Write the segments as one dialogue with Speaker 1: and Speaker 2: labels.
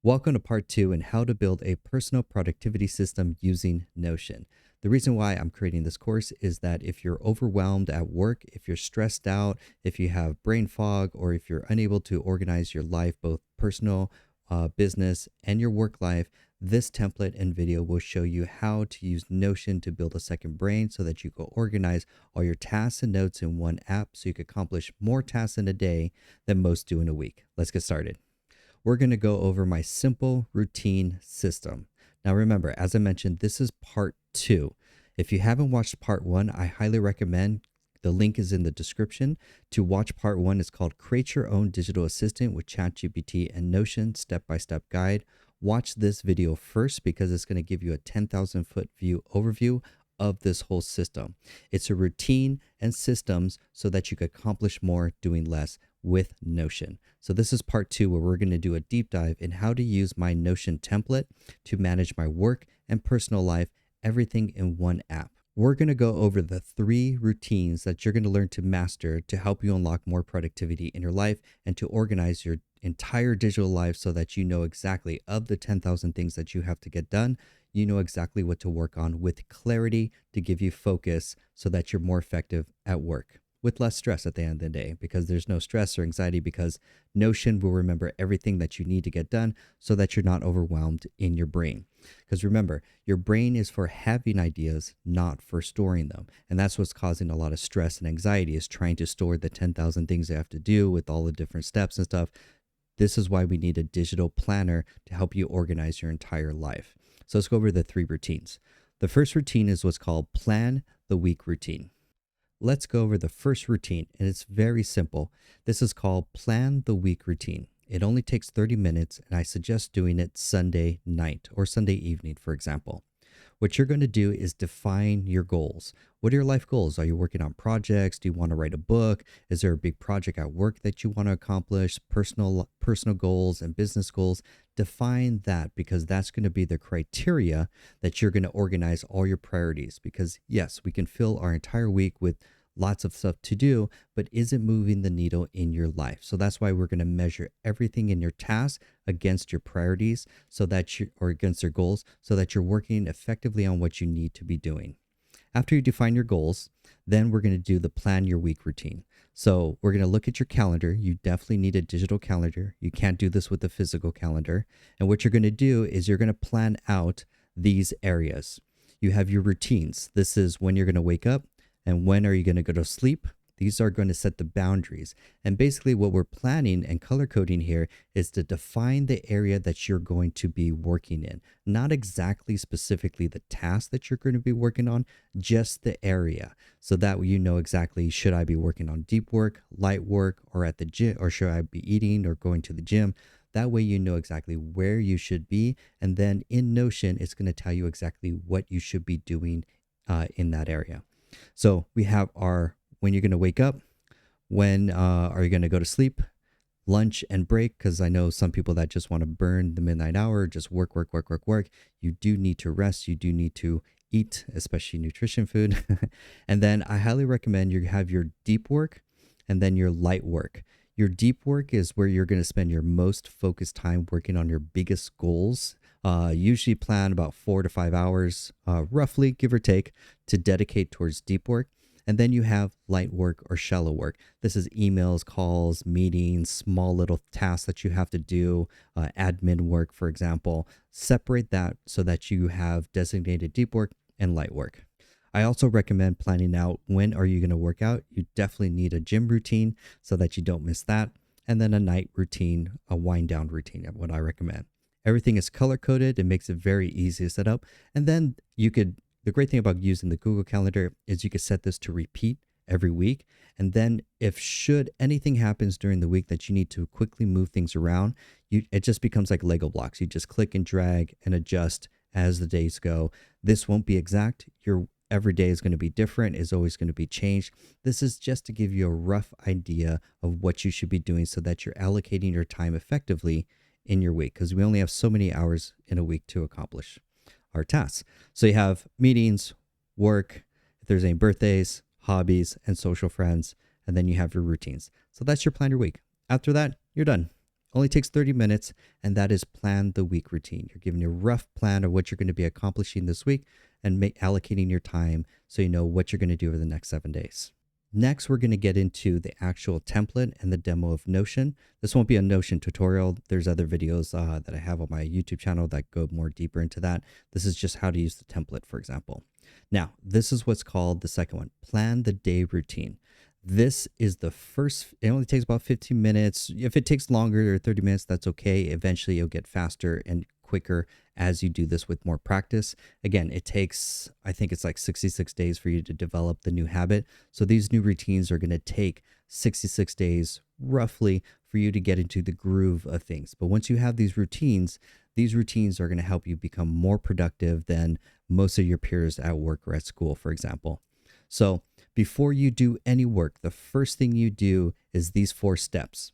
Speaker 1: Welcome to part two in how to build a personal productivity system using Notion. The reason why I'm creating this course is that if you're overwhelmed at work, if you're stressed out, if you have brain fog, or if you're unable to organize your life, both personal, business, and your work life, this template and video will show you how to use Notion to build a second brain so that you can organize all your tasks and notes in one app so you can accomplish more tasks in a day than most do in a week. Let's get started. We're going to go over my simple routine system. Now, remember, as I mentioned, this is part two. If you haven't watched part one, I highly recommend. The link is in the description to watch part one. It's called Create Your Own Digital Assistant with ChatGPT and Notion Step-by-Step Guide. Watch this video first because it's going to give you a 10,000 foot view overview of this whole system. It's a routine and systems so that you can accomplish more doing less with Notion. So this is part two where we're going to do a deep dive in how to use my Notion template to manage my work and personal life, everything in one app. We're going to go over the 3 routines that you're going to learn to master to help you unlock more productivity in your life and to organize your entire digital life so that you know exactly of the 10,000 things that you have to get done. You know exactly what to work on with clarity to give you focus so that you're more effective at work with less stress at the end of the day, because there's no stress or anxiety because Notion will remember everything that you need to get done so that you're not overwhelmed in your brain. Because remember, your brain is for having ideas, not for storing them. And that's what's causing a lot of stress and anxiety, is trying to store the 10,000 things you have to do with all the different steps and stuff. This is why we need a digital planner to help you organize your entire life. So let's go over the 3 routines. The first routine is what's called Plan the Week routine. Let's go over the first routine, and it's very simple. This is called Plan the Week routine. It only takes 30 minutes, and I suggest doing it Sunday night or Sunday evening, for example. What you're going to do is define your goals. What are your life goals? Are you working on projects? Do you want to write a book? Is there a big project at work that you want to accomplish? Personal goals and business goals. Define that, because that's going to be the criteria that you're going to organize all your priorities. Because yes, we can fill our entire week with lots of stuff to do, but is it moving the needle in your life? So that's why we're going to measure everything in your task against your priorities so that or against your goals, so that you're working effectively on what you need to be doing. After you define your goals, then we're going to do the Plan Your Week routine. So we're going to look at your calendar. You definitely need a digital calendar. You can't do this with a physical calendar. And what you're going to do is you're going to plan out these areas. You have your routines. This is when you're going to wake up and when are you going to go to sleep. These are going to set the boundaries. And basically what we're planning and color coding here is to define the area that you're going to be working in. Not exactly specifically the task that you're going to be working on, just the area. So that you know exactly, should I be working on deep work, light work, or at the gym, or should I be eating or going to the gym? That way you know exactly where you should be. And then in Notion, it's going to tell you exactly what you should be doing in that area. So we have our when you're going to wake up, when are you going to go to sleep, lunch and break, because I know some people that just want to burn the midnight hour, just work. You do need to rest. You do need to eat, especially nutrition food. And then I highly recommend you have your deep work and then your light work. Your deep work is where you're going to spend your most focused time working on your biggest goals. Usually plan about 4 to 5 hours, roughly, give or take, to dedicate towards deep work. And then you have light work or shallow work. This is emails, calls, meetings, small little tasks that you have to do, admin work, for example. Separate that so that you have designated deep work and light work. I also recommend planning out when are you going to work out. You definitely need a gym routine so that you don't miss that. And then a night routine, a wind down routine, what I recommend. Everything is color coded. It makes it very easy to set up. And then the great thing about using the Google Calendar is you can set this to repeat every week. And then if should anything happens during the week that you need to quickly move things around, it just becomes like Lego blocks. You just click and drag and adjust as the days go. This won't be exact. Your every day is going to be different, is always going to be changed. This is just to give you a rough idea of what you should be doing so that you're allocating your time effectively in your week, because we only have so many hours in a week to accomplish our tasks. So you have meetings, work, if there's any birthdays, hobbies, and social friends, and then you have your routines. So that's your plan your week. After that, you're done. Only takes 30 minutes, and that is plan the week routine. You're giving a rough plan of what you're going to be accomplishing this week and allocating your time so you know what you're going to do over the next 7 days. Next, we're going to get into the actual template and the demo of Notion. This won't be a Notion tutorial. There's other videos that I have on my YouTube channel that go more deeper into that. This is just how to use the template, for example. Now, this is what's called the second one, plan the day routine. This is the first, it only takes about 15 minutes. If it takes longer or 30 minutes, that's okay. Eventually you'll get faster and quicker as you do this with more practice. Again, it takes, I think it's like 66 days for you to develop the new habit. So these new routines are going to take 66 days roughly for you to get into the groove of things. But once you have these routines are going to help you become more productive than most of your peers at work or at school, for example. So before you do any work, the first thing you do is these 4 steps.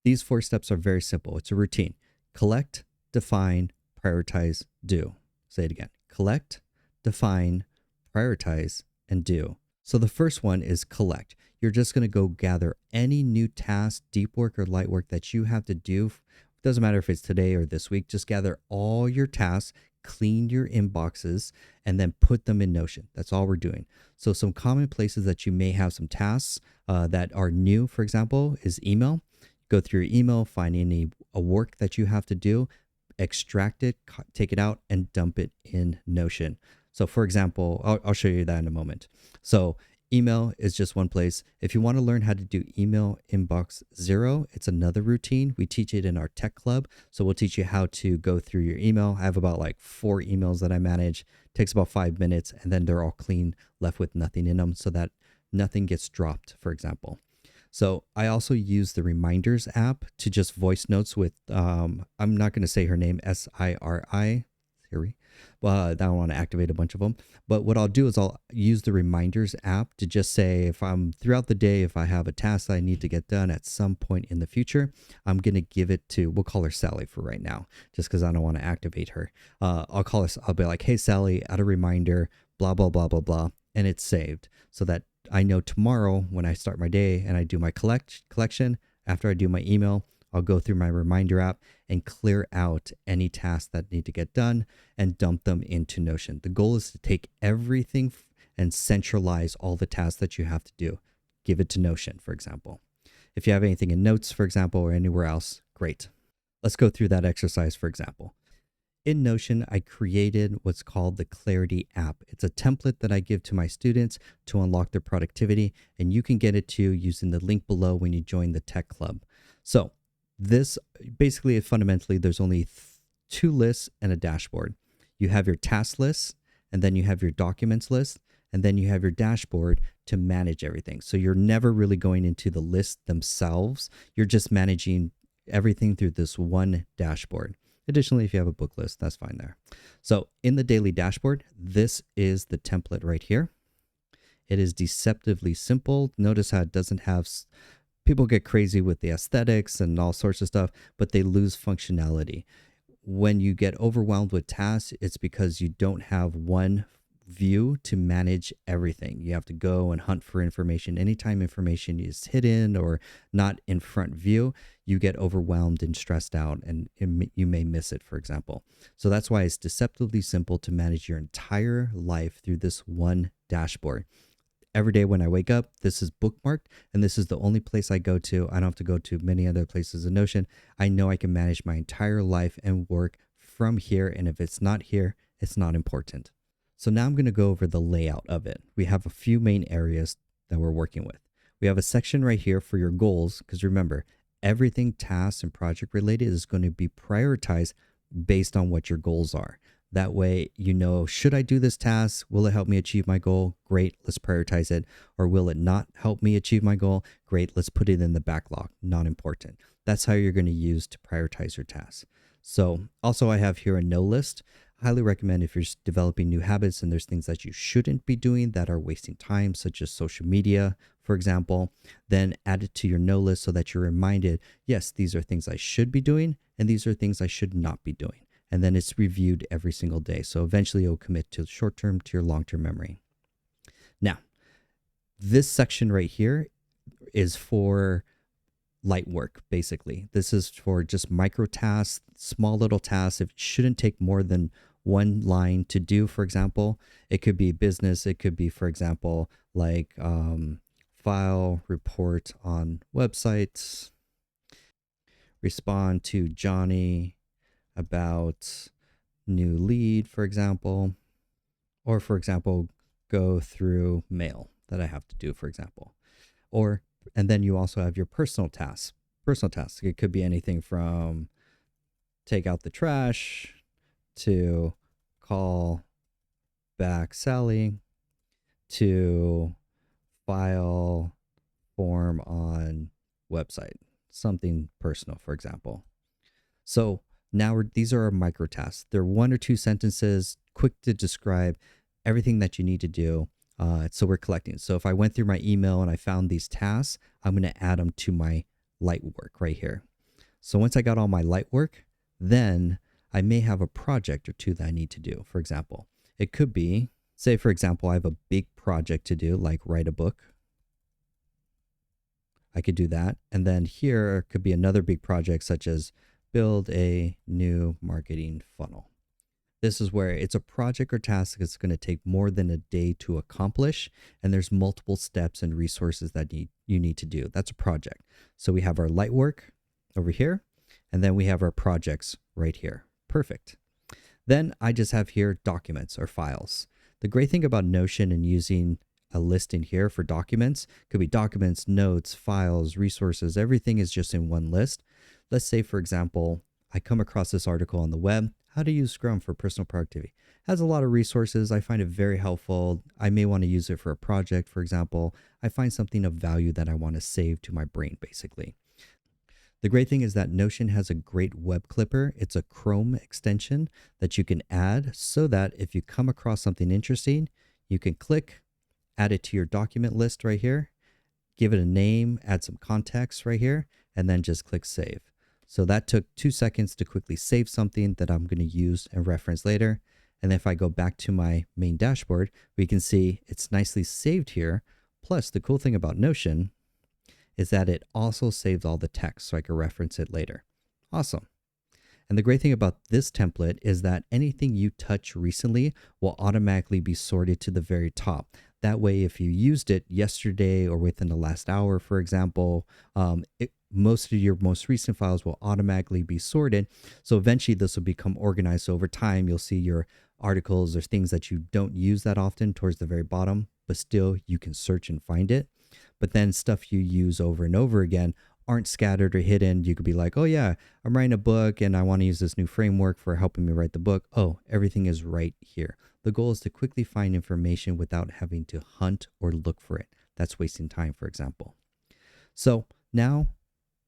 Speaker 1: These 4 steps are very simple. It's a routine. Collect, define, prioritize, do. Say it again. Collect, define, prioritize, and do. So the first one is collect. You're just going to go gather any new task, deep work or light work that you have to do. It doesn't matter if it's today or this week. Just gather all your tasks, clean your inboxes, and then put them in Notion. That's all we're doing. So some common places that you may have some tasks that are new, for example, is email. Go through your email, find any work that you have to do, extract it, take it out, and dump it in Notion. So for example, I'll show you that in a moment. So email is just one place. If you want to learn how to do email inbox zero, it's another routine. We teach it in our tech club. So we'll teach you how to go through your email. I have about like 4 emails that I manage. It takes about 5 minutes, and then they're all clean, left with nothing in them so that nothing gets dropped, for example. So I also use the Reminders app to just voice notes with, I'm not going to say her name, Siri. Siri. Well, I don't want to activate a bunch of them. But what I'll do is I'll use the Reminders app to just say if I'm throughout the day, if I have a task that I need to get done at some point in the future, I'm going to give it to, we'll call her Sally for right now, just because I don't want to activate her. I'll be like, hey, Sally, add a reminder, blah, blah, blah, blah, blah. And it's saved so that I know tomorrow when I start my day and I do my collection, after I do my email, I'll go through my reminder app and clear out any tasks that need to get done and dump them into Notion. The goal is to take everything and centralize all the tasks that you have to do. Give it to Notion, for example. If you have anything in Notes, for example, or anywhere else, great. Let's go through that exercise, for example. In Notion, I created what's called the Clarity app. It's a template that I give to my students to unlock their productivity, and you can get it too using the link below when you join the Tech Club. So this basically, fundamentally, there's only 2 lists and a dashboard. You have your task list, and then you have your documents list, and then you have your dashboard to manage everything. So you're never really going into the lists themselves. You're just managing everything through this one dashboard. Additionally, if you have a book list, that's fine there. So in the daily dashboard, this is the template right here. It is deceptively simple. Notice how it doesn't have, people get crazy with the aesthetics and all sorts of stuff, but they lose functionality. When you get overwhelmed with tasks, it's because you don't have one view to manage everything. You have to go and hunt for information. Anytime information is hidden or not in front view, you get overwhelmed and stressed out, and you may miss it, for example. So that's why it's deceptively simple to manage your entire life through this one dashboard. Every day when I wake up, this is bookmarked, and this is the only place I go to. I don't have to go to many other places in Notion. I know I can manage my entire life and work from here, and if it's not here, it's not important. So now I'm going to go over the layout of it. We have a few main areas that we're working with. We have a section right here for your goals, because remember, everything task and project related is going to be prioritized based on what your goals are. That way, you know, should I do this task? Will it help me achieve my goal? Great, let's prioritize it. Or will it not help me achieve my goal? Great, let's put it in the backlog, not important. That's how you're going to use to prioritize your tasks. So also I have here a no list. I highly recommend if you're developing new habits and there's things that you shouldn't be doing that are wasting time, such as social media, for example, then add it to your no list so that you're reminded, yes, these are things I should be doing and these are things I should not be doing. And then it's reviewed every single day. So eventually you'll commit to short-term to your long-term memory. Now, this section right here is for light work, basically. This is for just micro tasks, small little tasks. It shouldn't take more than one line to do, for example. It could be business. It could be, for example, like file report on websites, respond to Johnny about new lead, for example, or for example, go through mail that I have to do, for example. Or, and then you also have your personal tasks. Personal tasks. It could be anything from take out the trash to call back Sally to file form on website, something personal, for example. So now these are our micro tasks. They're 1 or 2 sentences, quick to describe everything that you need to do. So we're collecting. So if I went through my email and I found these tasks, I'm going to add them to my light work right here. So once I got all my light work, then I may have a project or two that I need to do. For example, it could be, say, for example, I have a big project to do, like write a book. I could do that. And then here could be another big project, such as build a new marketing funnel. This is where it's a project or task that's going to take more than a day to accomplish. And there's multiple steps and resources that you need to do. That's a project. So we have our light work over here, and then we have our projects right here. Perfect. Then I just have here documents or files. The great thing about Notion and using a list in here for documents, could be documents, notes, files, resources, everything is just in one list. Let's say, for example, I come across this article on the web, how to use Scrum for personal productivity. It has a lot of resources. I find it very helpful. I may want to use it for a project, for example. I find something of value that I want to save to my brain, basically. The great thing is that Notion has a great web clipper. It's a Chrome extension that you can add so that if you come across something interesting, you can click, add it to your document list right here, give it a name, add some context right here, and then just click save. So that took 2 seconds to quickly save something that I'm going to use and reference later. And if I go back to my main dashboard, we can see it's nicely saved here. Plus, the cool thing about Notion is that it also saves all the text so I can reference it later. Awesome. And the great thing about this template is that anything you touch recently will automatically be sorted to the very top. That way, if you used it yesterday or within the last hour, for example, most of your most recent files will automatically be sorted. So eventually this will become organized. So over time, you'll see your articles or things that you don't use that often towards the very bottom, but still you can search and find it. But then stuff you use over and over again aren't scattered or hidden. You could be like, oh yeah, I'm writing a book and I want to use this new framework for helping me write the book. Oh, everything is right here. The goal is to quickly find information without having to hunt or look for it. That's wasting time, for example. So now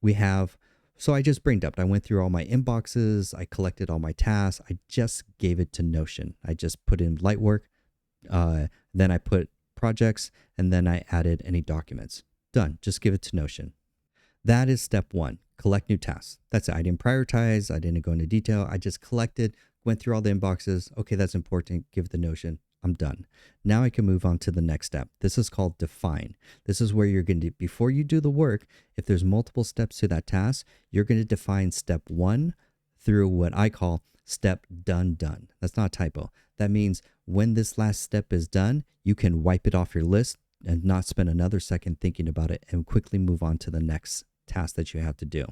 Speaker 1: we have, so I just brain dumped. I went through all my inboxes. I collected all my tasks. I just gave it to Notion. I just put in light work. Then I put projects, and then I added any documents. Done. Just give it to Notion. That is step 1. Collect new tasks. That's it. I didn't prioritize. I didn't go into detail. I just collected, went through all the inboxes. Okay, that's important. Give it the Notion. I'm done. Now I can move on to the next step. This is called define. This is where you're going to, before you do the work, if there's multiple steps to that task, you're going to define step 1 through what I call step done. That's not a typo. That means when this last step is done, you can wipe it off your list and not spend another second thinking about it and quickly move on to the next task that you have to do.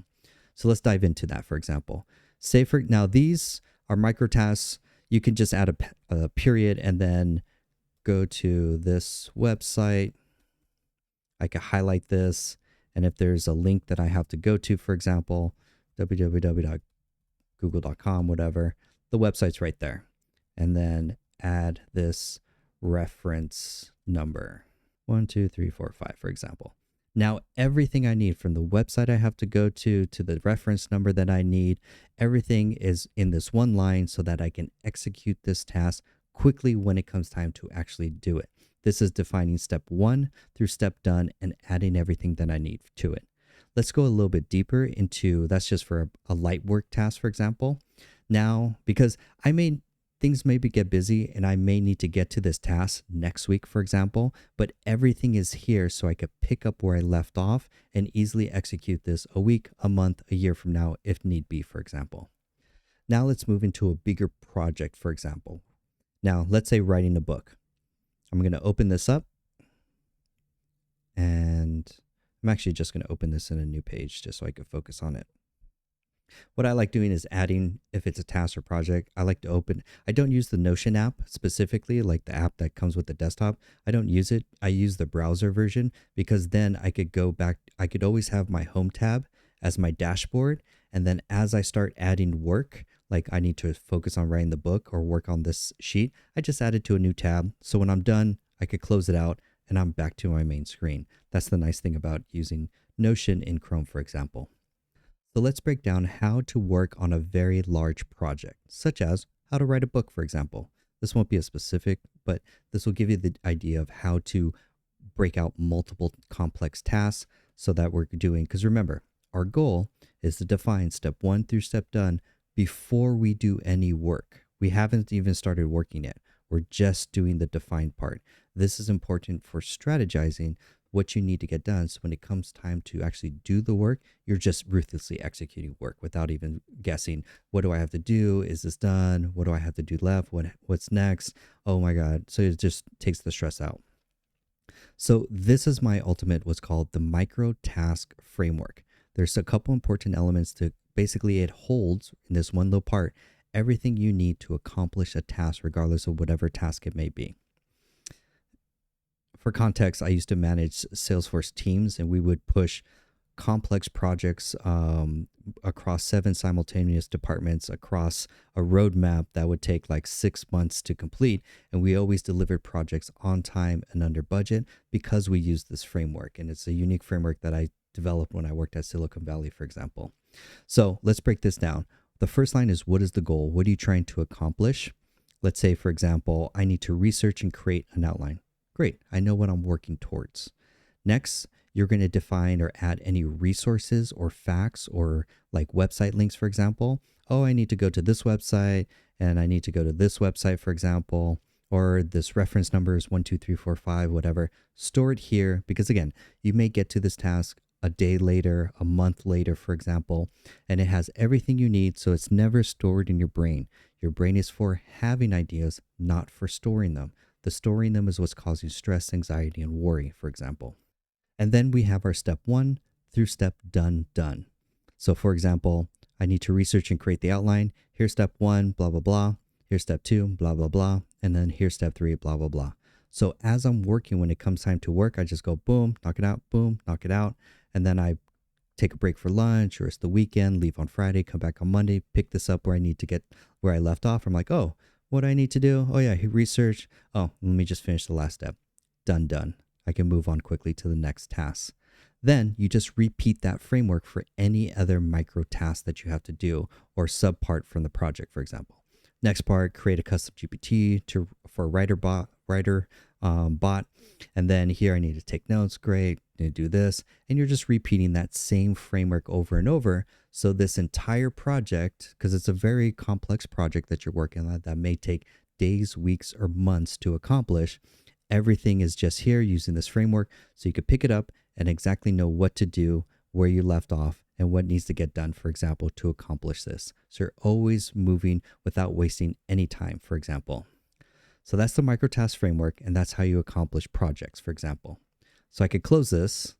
Speaker 1: So let's dive into that, for example. Say for now, these are micro tasks. You can just add a period and then go to this website. I can highlight this. And if there's a link that I have to go to, for example, www.google.com, whatever, the website's right there. And then add this reference number, 1, 2, 3, 4, 5, for example. Now, everything I need from the website I have to go to the reference number that I need, everything is in this one line so that I can execute this task quickly when it comes time to actually do it. This is defining step 1 through step done and adding everything that I need to it. Let's go a little bit deeper into, that's just for a light work task, for example. Now, because things maybe get busy and I may need to get to this task next week, for example, but everything is here so I could pick up where I left off and easily execute this a week, a month, a year from now, if need be, for example. Now let's move into a bigger project, for example. Now, let's say writing a book. I'm going to open this up and I'm actually just going to open this in a new page just so I could focus on it. What I like doing is adding, if it's a task or project, I don't use the Notion app specifically, like the app that comes with the desktop. I don't use it. I use the browser version because then I could go back. I could always have my home tab as my dashboard. And then as I start adding work, like I need to focus on writing the book or work on this sheet, I just add it to a new tab. So when I'm done, I could close it out and I'm back to my main screen. That's the nice thing about using Notion in Chrome, for example. So let's break down how to work on a very large project, such as how to write a book, for example. This won't be as specific, but this will give you the idea of how to break out multiple complex tasks so that we're doing, because remember, our goal is to define step 1 through step done before we do any work. We haven't even started working yet. We're just doing the defined part. This is important for strategizing what you need to get done. So when it comes time to actually do the work, you're just ruthlessly executing work without even guessing, what do I have to do? Is this done? What do I have to do left? What's next? Oh my God. So it just takes the stress out. So this is my ultimate, what's called the micro task framework. There's a couple important elements to basically it holds in this one little part, everything you need to accomplish a task, regardless of whatever task it may be. For context, I used to manage Salesforce teams and we would push complex projects across 7 simultaneous departments across a roadmap that would take like 6 months to complete. And we always delivered projects on time and under budget because we used this framework. And it's a unique framework that I developed when I worked at Silicon Valley, for example. So let's break this down. The first line is, what is the goal? What are you trying to accomplish? Let's say, for example, I need to research and create an outline. Great, I know what I'm working towards. Next, you're going to define or add any resources or facts or like website links, for example. Oh, I need to go to this website and I need to go to this website, for example, or this reference number is 12345, whatever. Store it here because again, you may get to this task a day later, a month later, for example, and it has everything you need. So it's never stored in your brain. Your brain is for having ideas, not for storing them. The storing them is what's causing stress, anxiety, and worry, for example. And then we have our step 1 through step done. So for example, I need to research and create the outline. Here's step 1, blah, blah, blah. Here's step 2, blah, blah, blah. And then here's step 3, blah, blah, blah. So as I'm working, when it comes time to work, I just go boom, knock it out, boom, knock it out. And then I take a break for lunch or it's the weekend, leave on Friday, come back on Monday, pick this up where I need to get where I left off. I'm like, oh, what do I need to do? Oh yeah, research. Oh, let me just finish the last step. Done. I can move on quickly to the next task. Then you just repeat that framework for any other micro task that you have to do or subpart from the project, for example. Next part, create a custom GPT for a writer bot. And then here I need to take notes. Great, I need to do this. And you're just repeating that same framework over and over. So this entire project, because it's a very complex project that you're working on that may take days, weeks, or months to accomplish, everything is just here using this framework. So you could pick it up and exactly know what to do, where you left off, and what needs to get done, for example, to accomplish this. So you're always moving without wasting any time, for example. So that's the microtask framework, and that's how you accomplish projects, for example. So I could close this,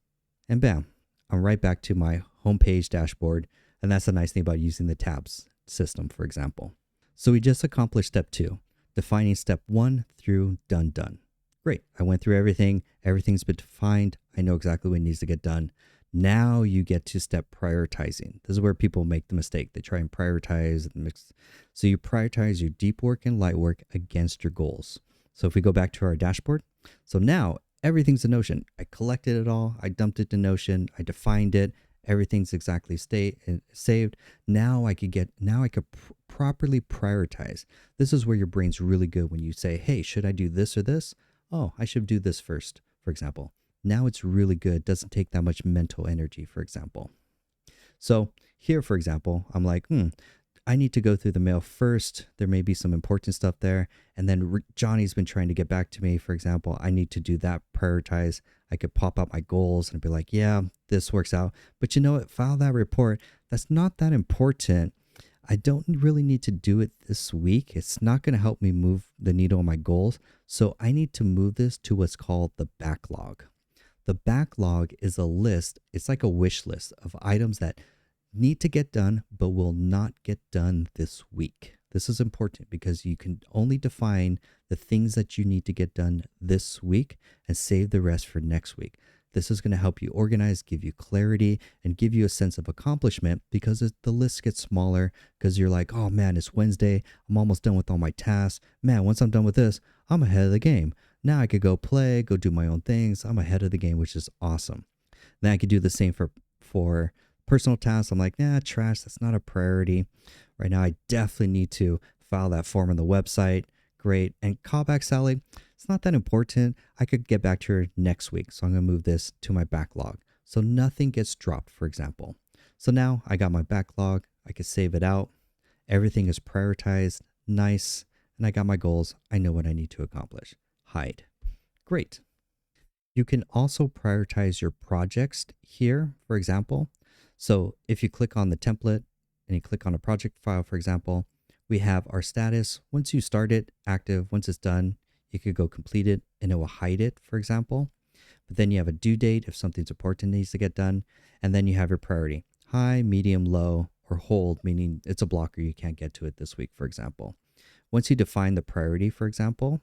Speaker 1: and bam, I'm right back to my homepage dashboard, and that's the nice thing about using the tabs system, for example. So we just accomplished step 2, defining step 1 through done. Great, I went through everything, everything's been defined, I know exactly what needs to get done. Now you get to step prioritizing. This is where people make the mistake. They try and prioritize and mix. So you prioritize your deep work and light work against your goals. So if we go back to our dashboard, so now everything's in Notion. I collected it all. I dumped it to Notion. I defined it. Everything's exactly saved. Now I could properly prioritize. This is where your brain's really good when you say, hey, should I do this or this? Oh, I should do this first, for example. Now it's really good. Doesn't take that much mental energy, for example. So here, for example, I'm like, I need to go through the mail first. There may be some important stuff there. And then Johnny's been trying to get back to me. For example, I need to do that, prioritize. I could pop up my goals and be like, yeah, this works out. But you know what? File that report. That's not that important. I don't really need to do it this week. It's not going to help me move the needle on my goals. So I need to move this to what's called the backlog. The backlog is a list. It's like a wish list of items that need to get done, but will not get done this week. This is important because you can only define the things that you need to get done this week and save the rest for next week. This is going to help you organize, give you clarity, and give you a sense of accomplishment because the list gets smaller because you're like, oh man, it's Wednesday. I'm almost done with all my tasks. Man, once I'm done with this, I'm ahead of the game. Now I could go play, go do my own things. I'm ahead of the game, which is awesome. Then I could do the same for personal tasks. I'm like, nah, trash, that's not a priority. Right now, I definitely need to file that form on the website. Great. And callback Sally, it's not that important. I could get back to her next week. So I'm going to move this to my backlog. So nothing gets dropped, for example. So now I got my backlog. I can save it out. Everything is prioritized. Nice. And I got my goals. I know what I need to accomplish. Hide. Great. You can also prioritize your projects here, for example. So if you click on the template and you click on a project file, for example, we have our status. Once you start it, active. Once it's done, you could go complete it and it will hide it, for example. But then you have a due date if something's important needs to get done. And then you have your priority, high, medium, low, or hold, meaning it's a blocker. You can't get to it this week, for example. Once you define the priority, for example,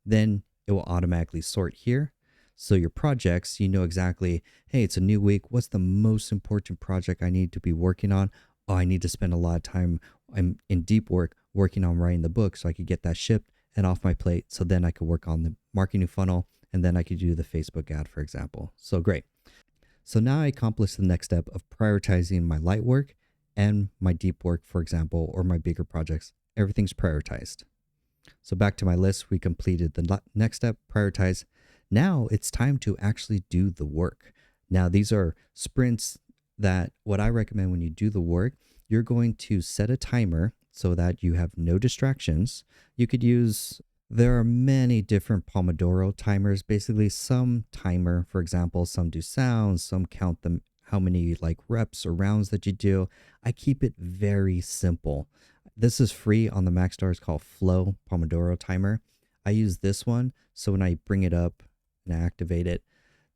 Speaker 1: then it will automatically sort here. So your projects, you know exactly, hey, it's a new week. What's the most important project I need to be working on? Oh, I need to spend a lot of time. I'm in deep work working on writing the book so I could get that shipped and off my plate. So then I could work on the marketing funnel and then I could do the Facebook ad, for example. So great. So now I accomplished the next step of prioritizing my light work and my deep work, for example, or my bigger projects. Everything's prioritized. So back to my list, we completed the next step, prioritize. Now it's time to actually do the work. Now these are sprints that what I recommend when you do the work, you're going to set a timer so that you have no distractions. You could use, there are many different Pomodoro timers, basically some timer, for example, some do sounds, some count them, how many like reps or rounds that you do. I keep it very simple. This is free on the Macstar. It's called Flow Pomodoro Timer. I use this one. So when I bring it up and I activate it,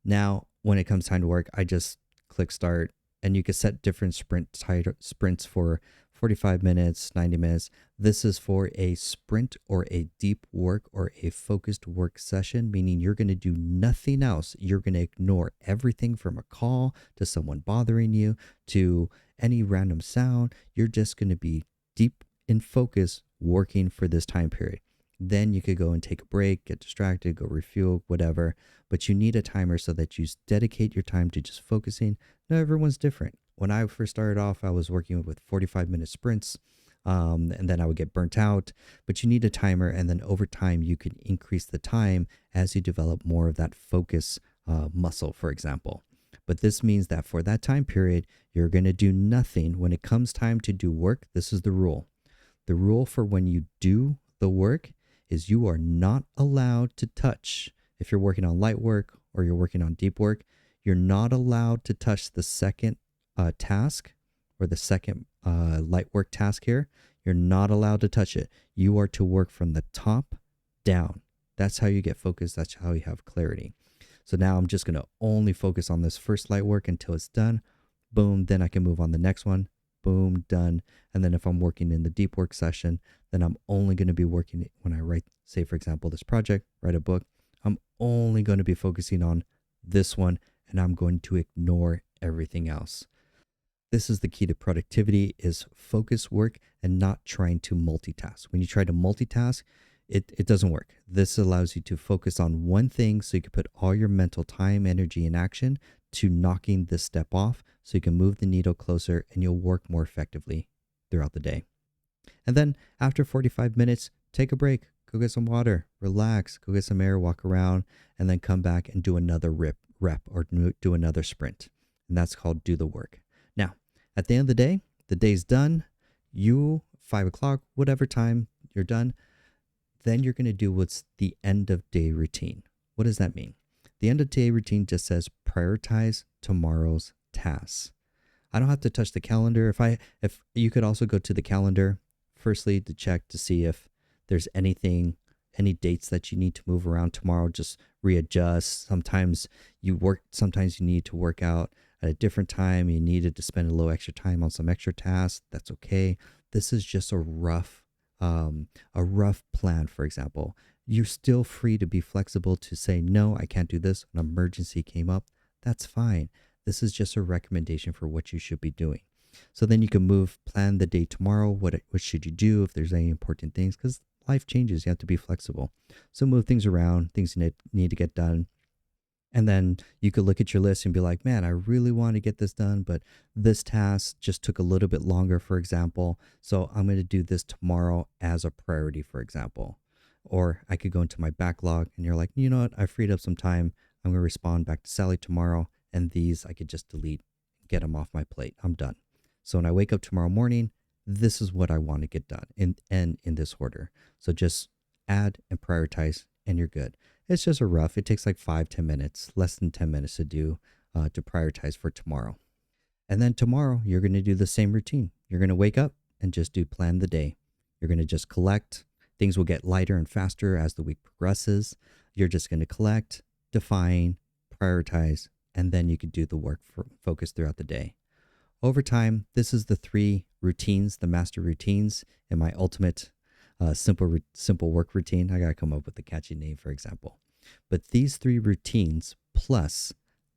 Speaker 1: now when it comes time to work, I just click start and you can set different sprints for 45 minutes, 90 minutes. This is for a sprint or a deep work or a focused work session, meaning you're going to do nothing else. You're going to ignore everything from a call to someone bothering you to any random sound. You're just going to be deep in focus working for this time period. Then you could go and take a break, get distracted, go refuel, whatever. But you need a timer so that you dedicate your time to just focusing. Now, everyone's different. When I first started off, I was working with 45-minute sprints, and then I would get burnt out. But you need a timer, and then over time, you can increase the time as you develop more of that focus muscle, for example. But this means that for that time period, you're going to do nothing. When it comes time to do work, this is the rule. The rule for when you do the work is you are not allowed to touch. If you're working on light work or you're working on deep work, you're not allowed to touch the second task or the second light work task here. You're not allowed to touch it. You are to work from the top down. That's how you get focused. That's how you have clarity. So now I'm just going to only focus on this first light work until it's done. Boom. Then I can move on the next one. Boom, done. And then if I'm working in the deep work session, then I'm only going to be working when I write, say, for example, this project, write a book. I'm only going to be focusing on this one and I'm going to ignore everything else. This is the key to productivity, is focus work and not trying to multitask. When you try to multitask, it doesn't work. This allows you to focus on one thing so you can put all your mental time, energy, and action to knocking this step off so you can move the needle closer and you'll work more effectively throughout the day. And then after 45 minutes, take a break, go get some water, relax, go get some air, walk around, and then come back and do another rep or do another sprint. And that's called do the work. Now, at the end of the day, the day's done. you 5 o'clock, whatever time you're done, then you're going to do what's the end of day routine. What does that mean? The end of day routine just says prioritize tomorrow's tasks. I don't have to touch the calendar. If you could also go to the calendar, firstly to check to see if there's any dates that you need to move around tomorrow, just readjust. Sometimes you need to work out at a different time. You needed to spend a little extra time on some extra tasks. That's okay. This is just a rough plan, for example. You're still free to be flexible to say, no, I can't do this. An emergency came up. That's fine. This is just a recommendation for what you should be doing. So then you can plan the day tomorrow. What should you do if there's any important things? Because life changes. You have to be flexible. So move things around, things you need to get done. And then you could look at your list and be like, man, I really want to get this done, but this task just took a little bit longer, for example. So I'm going to do this tomorrow as a priority, for example. Or I could go into my backlog and you're like, you know what? I freed up some time. I'm going to respond back to Sally tomorrow. And these I could just delete, get them off my plate. I'm done. So when I wake up tomorrow morning, this is what I want to get done in this order. So just add and prioritize and you're good. It's just it takes like 5-10 minutes, less than 10 minutes to do, to prioritize for tomorrow. And then tomorrow, you're going to do the same routine. You're going to wake up and just plan the day. You're going to just collect. Things will get lighter and faster as the week progresses. You're just going to collect, define, prioritize, and then you could do the work focus throughout the day. Over time, this is the 3 routines, the master routines in my ultimate simple work routine. I got to come up with a catchy name, for example. But these 3 routines plus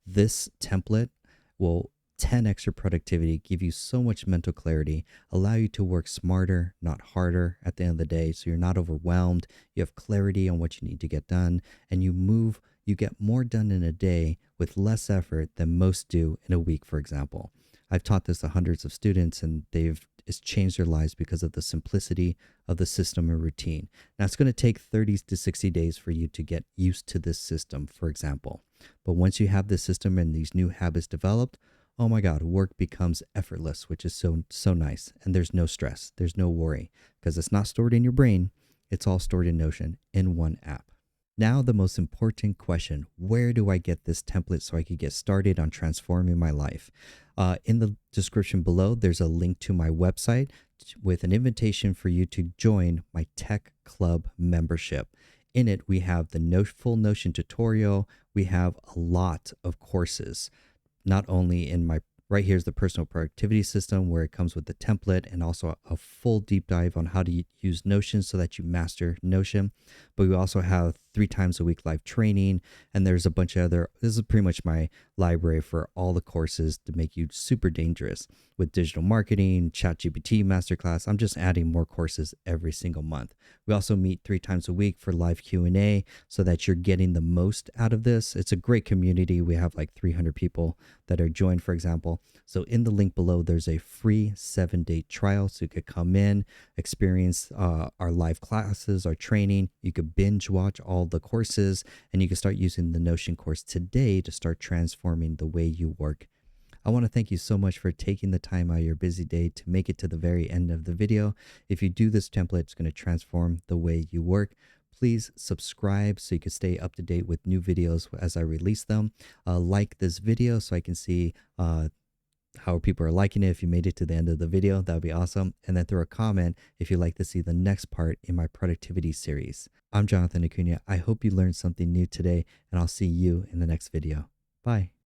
Speaker 1: this template will 10x your productivity, give you so much mental clarity, allow you to work smarter, not harder at the end of the day. So you're not overwhelmed. You have clarity on what you need to get done, and you get more done in a day with less effort than most do in a week, for example. I've taught this to hundreds of students, and it's changed their lives because of the simplicity of the system and routine. Now, it's going to take 30 to 60 days for you to get used to this system, for example. But once you have this system and these new habits developed, oh my God, work becomes effortless, which is so nice. And there's no stress. There's no worry because it's not stored in your brain. It's all stored in Notion in one app. Now, the most important question, where do I get this template so I could get started on transforming my life? In the description below, there's a link to my website with an invitation for you to join my Tech Club membership. In it, we have the full Notion tutorial. We have a lot of courses, not only right here's the personal productivity system where it comes with the template and also a full deep dive on how to use Notion so that you master Notion. But we also have 3 times a week live training, and there's a bunch of this is pretty much my library for all the courses to make you super dangerous with digital marketing, ChatGPT masterclass. I'm just adding more courses every single month. We also meet 3 times a week for live Q&A so that you're getting the most out of this. It's a great community. We have like 300 people that are joined, for example. So in the link below, there's a free 7-day trial. So you could come in, experience our live classes, our training. You could binge watch all the courses, and you can start using the Notion course today to start transforming the way you work. I want to thank you so much for taking the time out of your busy day to make it to the very end of the video. If you do this template, it's going to transform the way you work. Please subscribe so you can stay up to date with new videos as I release them. Like this video so I can see how people are liking it. If you made it to the end of the video, that would be awesome. And then throw a comment if you'd like to see the next part in my productivity series. I'm Jonathan Acuna. I hope you learned something new today, and I'll see you in the next video. Bye.